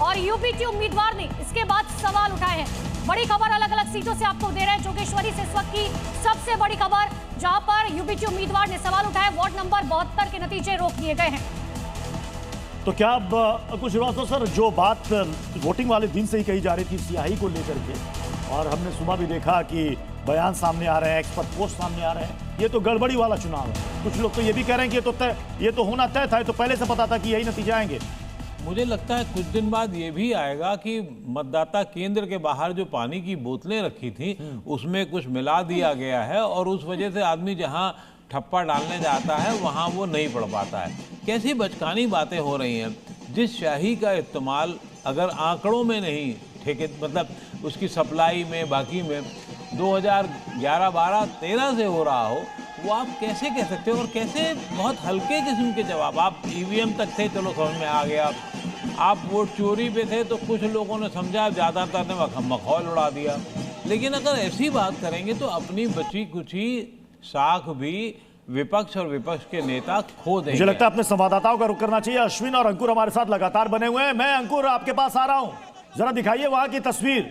और यूपीटी उम्मीदवार ने इसके बाद सवाल उठाए हैं। बड़ी खबर अलग अलग सीटों से आपको दे रहे हैं। जोगेश्वरी से इस वक्त की सबसे बड़ी खबर, जहां पर यूपीटी उम्मीदवार ने सवाल उठाए, वार्ड नंबर 72 के नतीजे रोक दिए गए हैं। तो क्या अब कुछ श्रीवास्तव सर, जो बात वोटिंग वाले दिन से ही कही जा रही थी सियाही को लेकर के, और हमने सुबह भी देखा कि बयान सामने आ रहे हैं, एक्सपर्ट पोस्ट सामने आ रहे हैं, ये तो गड़बड़ी वाला चुनाव है। कुछ लोग तो ये भी कह रहे हैं कि ये तो होना तय था, तो पहले से पता था कि यही नतीजे आएंगे। मुझे लगता है कुछ दिन बाद ये भी आएगा कि मतदाता केंद्र के बाहर जो पानी की बोतलें रखी थी उसमें कुछ मिला दिया गया है, और उस वजह से आदमी जहां ठप्पा डालने जाता है वहां वो नहीं पढ़ पाता है। कैसी बचकानी बातें हो रही हैं। जिस स्याही का इस्तेमाल अगर आंकड़ों में नहीं, ठेके मतलब उसकी सप्लाई में, बाकी में 2011, 12, 13 से हो रहा हो, वो आप कैसे कह सकते हो? और कैसे बहुत हल्के किस्म के जवाब। आप ईवीएम तक थे, चलो समझ में आ गया। आप वोट चोरी पे थे तो कुछ लोगों ने समझा, ज़्यादातर ने मखौल उड़ा दिया। लेकिन अगर ऐसी बात करेंगे तो अपनी बची कुची साख भी विपक्ष और विपक्ष के नेता खो देंगे। मुझे लगता है अपने संवाददाताओं का रुख करना चाहिए। अश्विन और अंकुर हमारे साथ लगातार बने हुए हैं। मैं अंकुर आपके पास आ रहा हूं, जरा दिखाइए वहां की तस्वीर।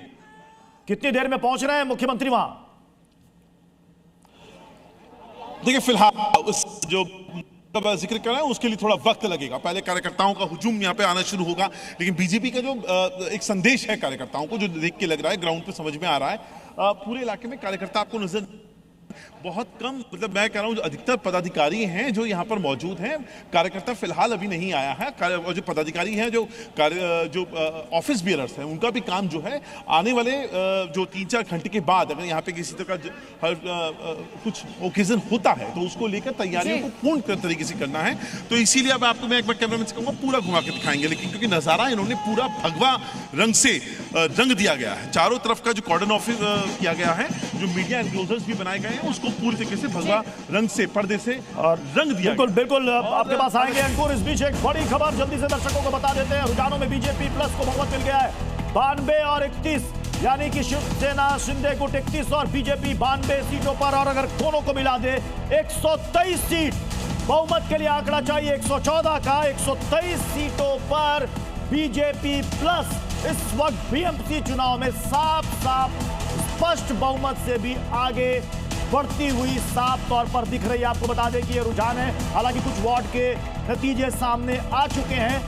कितनी देर में पहुंच रहे हैं मुख्यमंत्री वहां? देखिए, फिलहाल उस जो जिक्र कर रहे हैं उसके लिए थोड़ा वक्त लगेगा। पहले कार्यकर्ताओं का हुजूम यहाँ पे आना शुरू होगा, लेकिन बीजेपी का जो एक संदेश है कार्यकर्ताओं को, जो देख के लग रहा है, ग्राउंड पे समझ में आ रहा है, पूरे इलाके में कार्यकर्ता आपको नजर बहुत कम, मतलब मैं कह रहा हूँ अधिकतर पदाधिकारी हैं जो यहाँ पर मौजूद हैं। कार्यकर्ता फिलहाल अभी नहीं आया है, और जो पदाधिकारी हैं, जो ऑफिस बियरर्स हैं, उनका भी काम जो है आने वाले जो 3-4 घंटे के बाद, अगर यहाँ पे किसी तरह का कुछ ओकेजन होता है तो उसको लेकर तैयारियों को पूर्ण तरीके से करना है। तो इसीलिए अब आपको मैं एक बार कैमरामैन से कहूँगा पूरा घुमा के दिखाएंगे, लेकिन क्योंकि नज़ारा इन्होंने पूरा भगवा रंग से रंग दिया गया है। चारों तरफ का जो कॉर्डन ऑफ किया गया है, जो मीडिया एनक्लोजर्स भी बनाए गए हैं, उसको पूरी तरीके से भगवा रंग से, पर्दे से रंग दिया। बिल्कुल बिल्कुल आपके पास आएंगे अंकुर। इस बीच एक बड़ी खबर जल्दी से दर्शकों को बता देते हैं। रुझानों में बीजेपी प्लस को बहुमत मिल गया है। 92 और 31, यानी कि शिवसेना शिंदे गुट 31 और बीजेपी 92 सीटों पर, और अगर दोनों को मिला दे 123 सीट बहुमत के लिए आंकड़ा चाहिए 114 का। 123 सीटों पर बीजेपी प्लस इस वक्त बीएमसी चुनाव में साफ स्पष्ट बहुमत से भी आगे बढ़ती हुई साफ तौर पर दिख रही है। आपको बता दें कि ये रुझान है। हालांकि कुछ वार्ड के नतीजे सामने आ चुके हैं,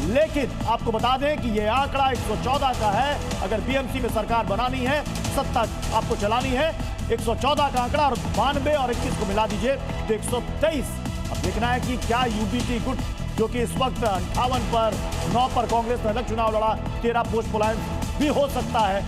लेकिन आपको बता दें कि ये आंकड़ा 114 का है। अगर बीएमसी में सरकार बनानी है, सत्ता आपको चलानी है, 114 का आंकड़ा, और 92 और 21 को मिला दीजिए तो 123। अब देखना है कि क्या यूपीटी गुट, जो कि इस वक्त 58 पर 9 पर कांग्रेस ने अलग चुनाव लड़ा, 13 पोस्ट पोलायन भी हो सकता है।